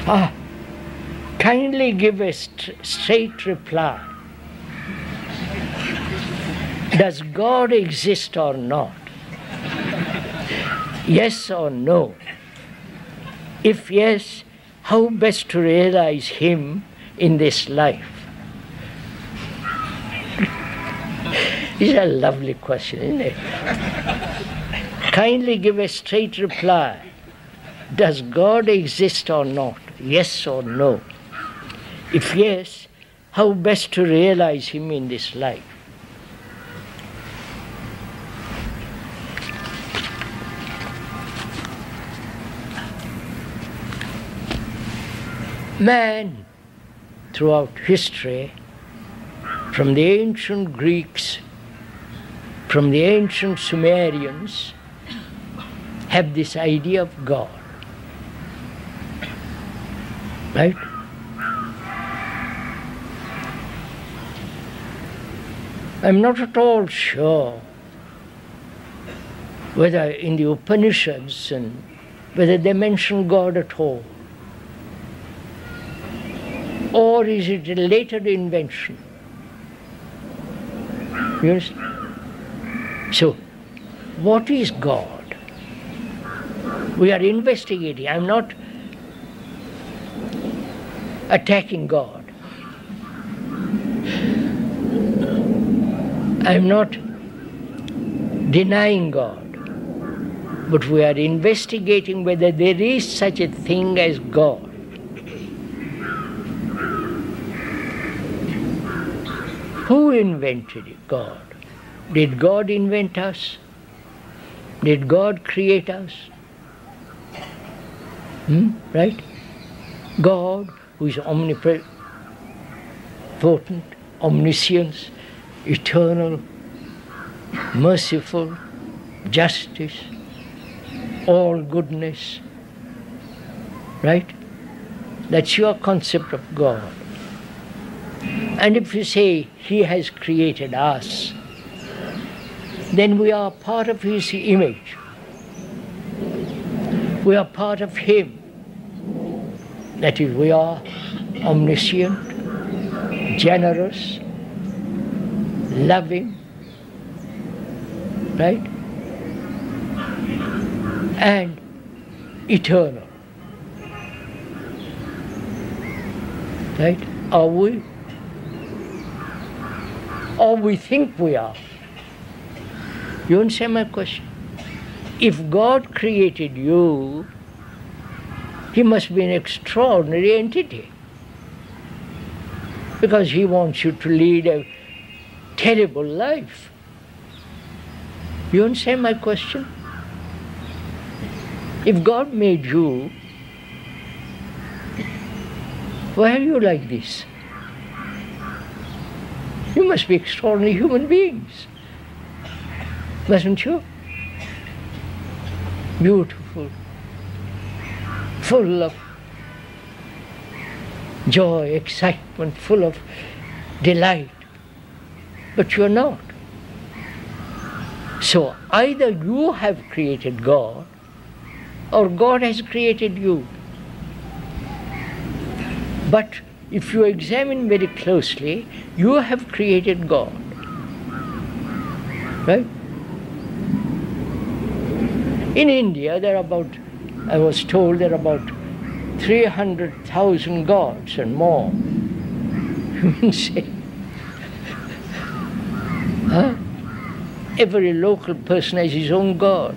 Ah, kindly give a straight reply. Does God exist or not? Yes or no? If yes, how best to realize Him in this life? This is a lovely question, isn't it? Kindly give a straight reply. Does God exist or not? Yes or no? If yes, how best to realize Him in this life? Man, throughout history, from the ancient Greeks, from the ancient Sumerians, have this idea of God. Right? I'm not at all sure whether in the Upanishads and whether they mention God at all. Or is it a later invention? Yes? So, what is God? We are investigating. I'm not attacking God. I'm not denying God. But we are investigating whether there is such a thing as God. Who invented God? Did God invent us? Did God create us? Right? God, who is omnipotent, omniscient, eternal, merciful, justice, all goodness. Right? That's your concept of God. And if you say He has created us, then we are part of His image. We are part of Him. That is, we are omniscient, generous, loving, right? And eternal. Right? Are we? Or we think we are. You understand my question? If God created you, He must be an extraordinary entity. Because He wants you to lead a terrible life. You understand my question? If God made you, why are you like this? You must be extraordinary human beings, mustn't you? Beautiful, full of joy, excitement, full of delight. But you're not. So either you have created God or God has created you. But if you examine very closely, you have created God. Right? In India, there are about, I was told, there are about 300,000 gods and more. You say, huh? Every local person has his own God.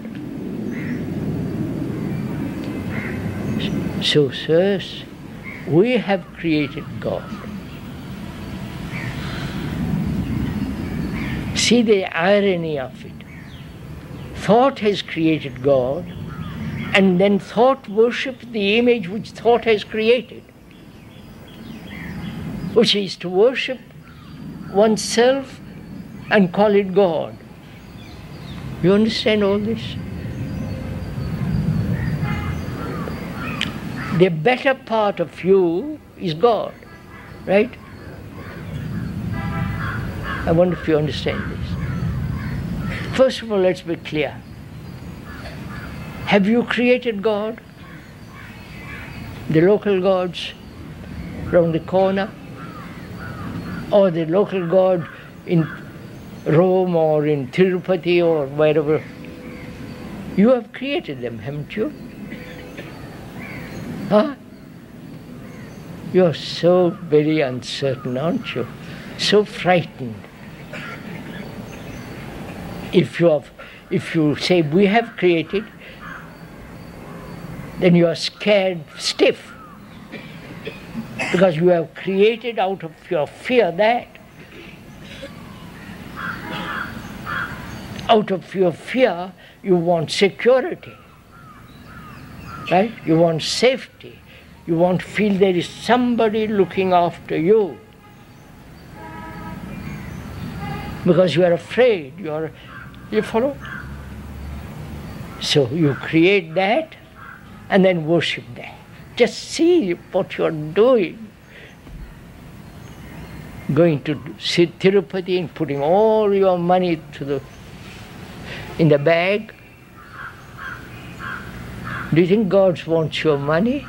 So, sirs, we have created God. See the irony of it. Thought has created God, and then thought worships the image which thought has created, which is to worship oneself and call it God. You understand all this? The better part of you is God, right? I wonder if you understand this. First of all, let's be clear. Have you created God? the local gods round the corner, or the local god in Rome or in Tirupati or wherever. You have created them, haven't you? Huh? You're so very uncertain, aren't you? So frightened. If you say we have created, then you are scared stiff. Because you have created out of your fear that. Out of your fear, you want security. Right? You want safety. You want to feel there is somebody looking after you. Because you are afraid. You follow? So you create that and then worship that. Just see what you are doing. Going to Tirupati and putting all your money in the bag. Do you think God wants your money?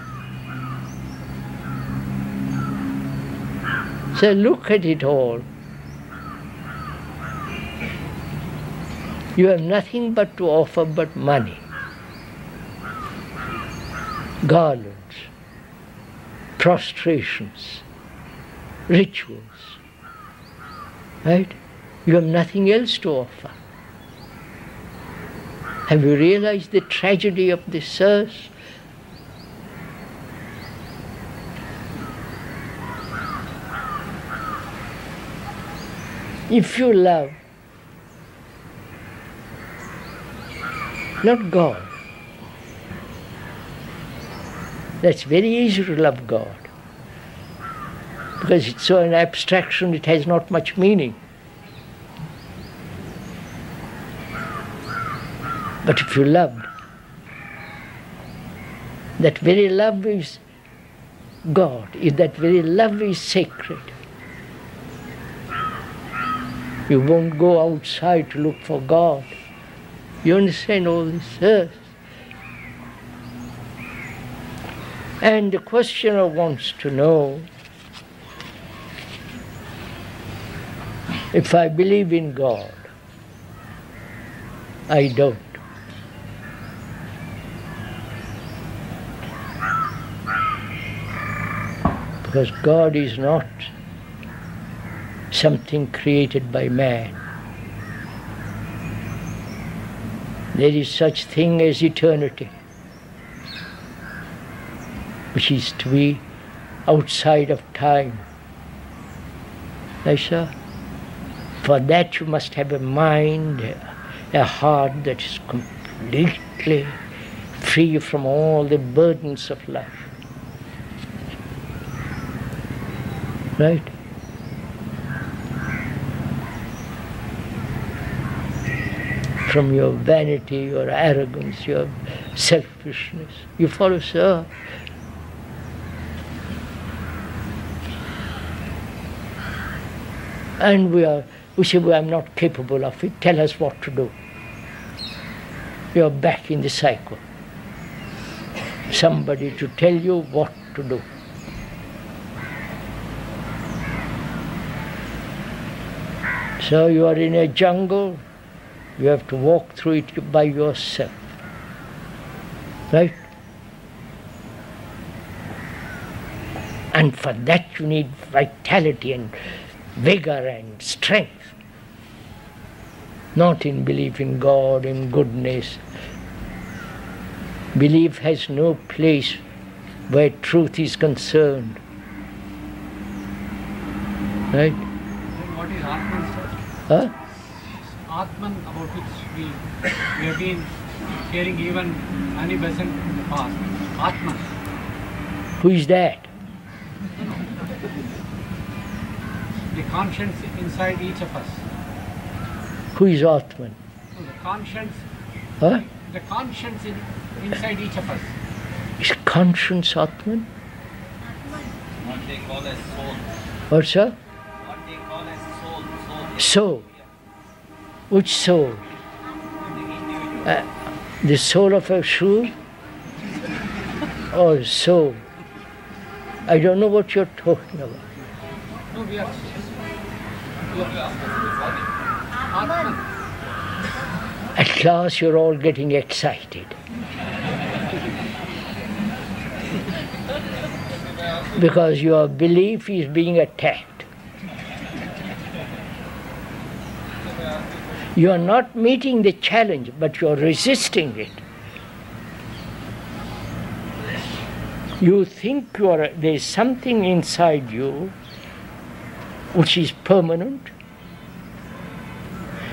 So look at it all. You have nothing but to offer but money. Garlands, prostrations, rituals, right? You have nothing else to offer. Have you realized the tragedy of this earth? If you love, not God, that's very easy to love God. Because it's so an abstraction, it has not much meaning. But if you loved, that very love is God, that very love is sacred. You won't go outside to look for God. You understand all this earth. And the questioner wants to know, if I believe in God, I don't. Because God is not something created by man. There is such thing as eternity, which is to be outside of time. Yes, sir? For that you must have a mind, a heart that is completely free from all the burdens of life. Right? From your vanity, your arrogance, your selfishness. You follow, sir? And we say, well, I'm not capable of it. Tell us what to do. You're back in the cycle. Somebody to tell you what to do. So you are in a jungle, you have to walk through it by yourself. Right? And for that you need vitality and vigor and strength. Not in belief in God, in goodness. Belief has no place where truth is concerned. Right? What is Atman, sir? Huh? Atman, about which we have been hearing even many Besant in the past. Atman. Who is that? The conscience inside each of us. Who is Atman? So the conscience. Huh? The conscience inside each of us. Is conscience Atman? What they call as soul. What, sir? What they call as soul. Soul. Which soul? The soul of a shoe? Or soul? I don't know what you're talking about. No, we are Atman. At last you're all getting excited. Because your belief is being attacked. You are not meeting the challenge, but you are resisting it. You think there is something inside you which is permanent,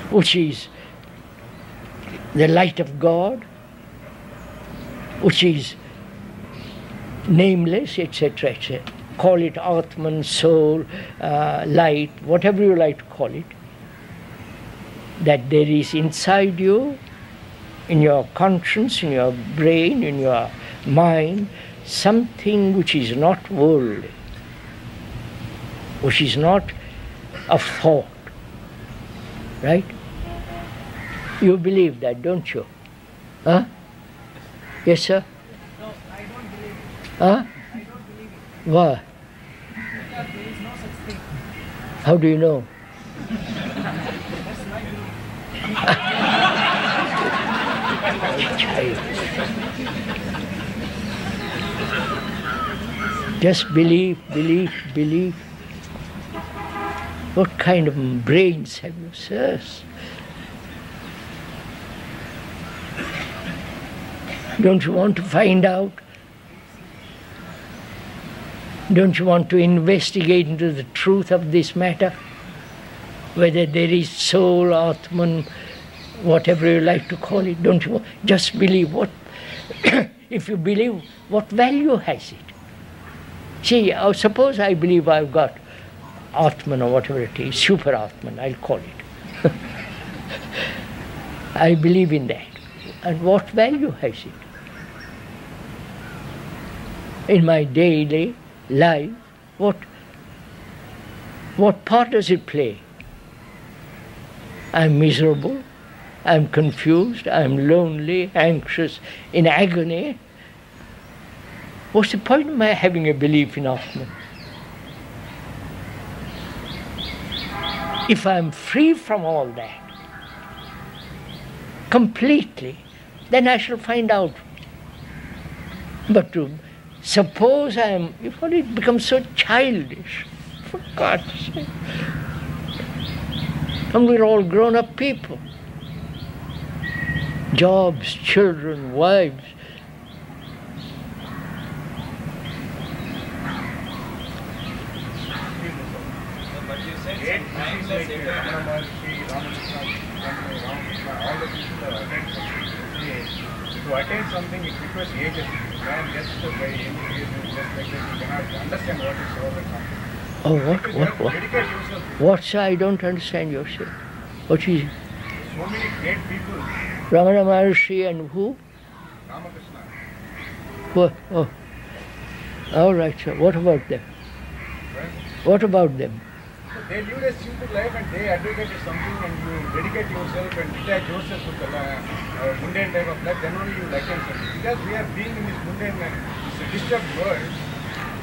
which is the light of God, which is nameless, etc., etc. Call it Atman, soul, light, whatever you like to call it. That there is inside you, in your conscience, in your brain, in your mind, something which is not worldly, which is not of thought, right? You believe that, don't you? Huh? Yes, sir? No, I don't believe it. Huh? I don't believe it. Why? Because there is no such thing. How do you know? That's my belief. Just believe, believe, believe. What kind of brains have you, sirs? Don't you want to find out? Don't you want to investigate into the truth of this matter? Whether there is soul, Atman, whatever you like to call it, don't you just believe what? If you believe, what value has it? See, suppose I believe I've got Atman or whatever it is, super Atman, I'll call it. I believe in that. And what value has it? In my daily life, what part does it play? I'm miserable, I'm confused, I'm lonely, anxious, in agony. What's the point of my having a belief in Atman? If I'm free from all that, completely, then I shall find out. But to suppose it becomes so childish, for God's sake. And we're all grown-up people. Jobs, children, wives. But you said some timeless eternity. To attain something, it requires ages. You can't just by any reason, just like that, you cannot understand what is all the concept. Oh, what? Dedicate yourself. What's I don't understand your shit. What is it? So many great people, Ramana Maharshi and who? Ramakrishna, What? Oh. All right, sir. What about them? right? What about them? So they lead a simple life and they advocate something and you dedicate yourself and detach yourself from the mundane type of life, then only you will attain something. Because we are being in this mundane, it's a disturbed world.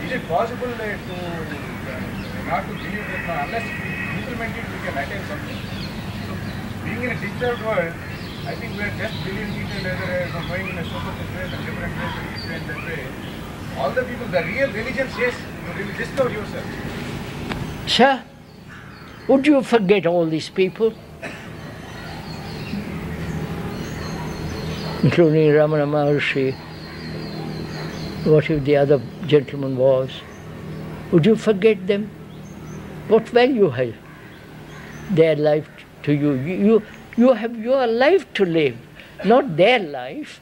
Is it possible to not to believe that unless we implement it, we can attain something? So being in a disturbed world, I think we are just believing each other going in a superficial way and different ways and this way and that way. All the people, the real religion says you will discover yourself. Sir, would you forget all these people? Including Ramana Maharshi, what if the other gentleman was? Would you forget them? What value has their life to you? You have your life to live, not their life.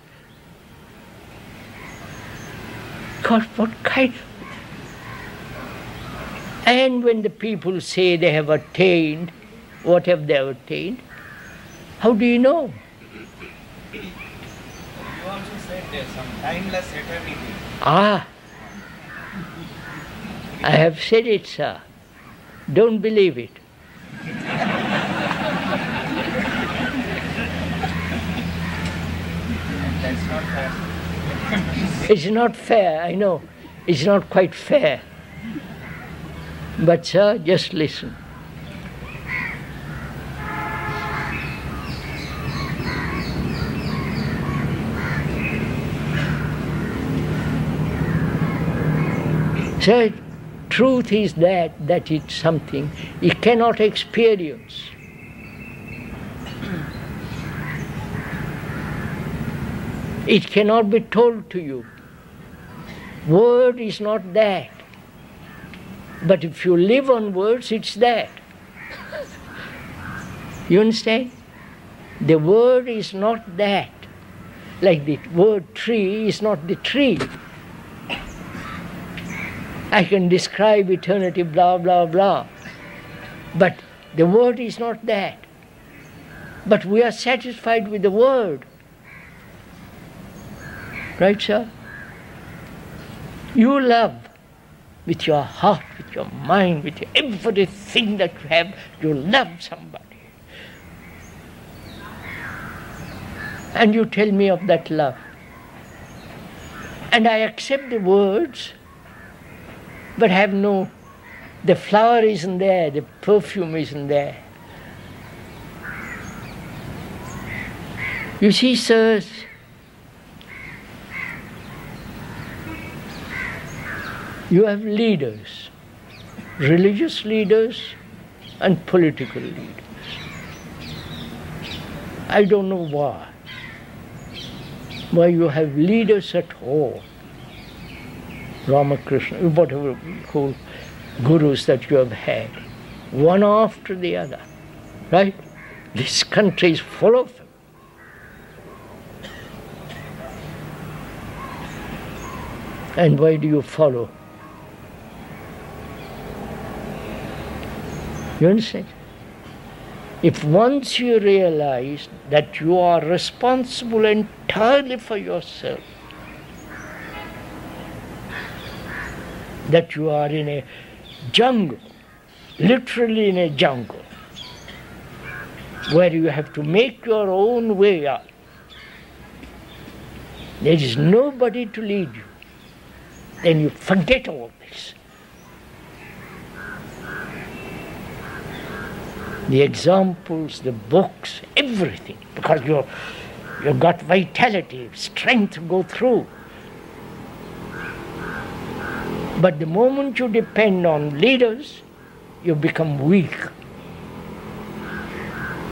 God, what kind? And when the people say they have attained, what have they attained? How do you know? You also said there's some timeless eternity. Ah, I have said it, sir. Don't believe it. That's not fair. It's not fair, I know. It's not quite fair. But sir, just listen. Sir, truth is that it's something you cannot experience. It cannot be told to you. Word is not that. But if you live on words, it's that. You understand? The word is not that. Like the word tree is not the tree. I can describe eternity, blah, blah, blah. But the word is not that. But we are satisfied with the word. Right, sir? You love with your heart, with your mind, with everything that you have. You love somebody. And you tell me of that love. And I accept the words, but have no, the flower isn't there, the perfume isn't there. You see, sirs, you have leaders, religious leaders and political leaders. I don't know why you have leaders at all. Ramakrishna, whatever whole gurus that you have had, one after the other, right? This country is full of them. And why do you follow? You understand? If once you realize that you are responsible entirely for yourself, that you are in a jungle, literally in a jungle, where you have to make your own way up. There is nobody to lead you. Then you forget all this. The examples, the books, everything, because you've got vitality, strength to go through. But the moment you depend on leaders, you become weak.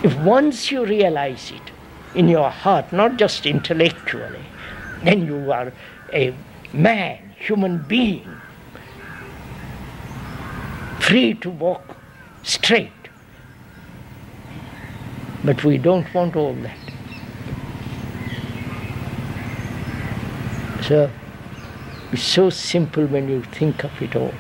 If once you realize it in your heart, not just intellectually, then you are a man, human being, free to walk straight. But we don't want all that. So, it's so simple when you think of it all.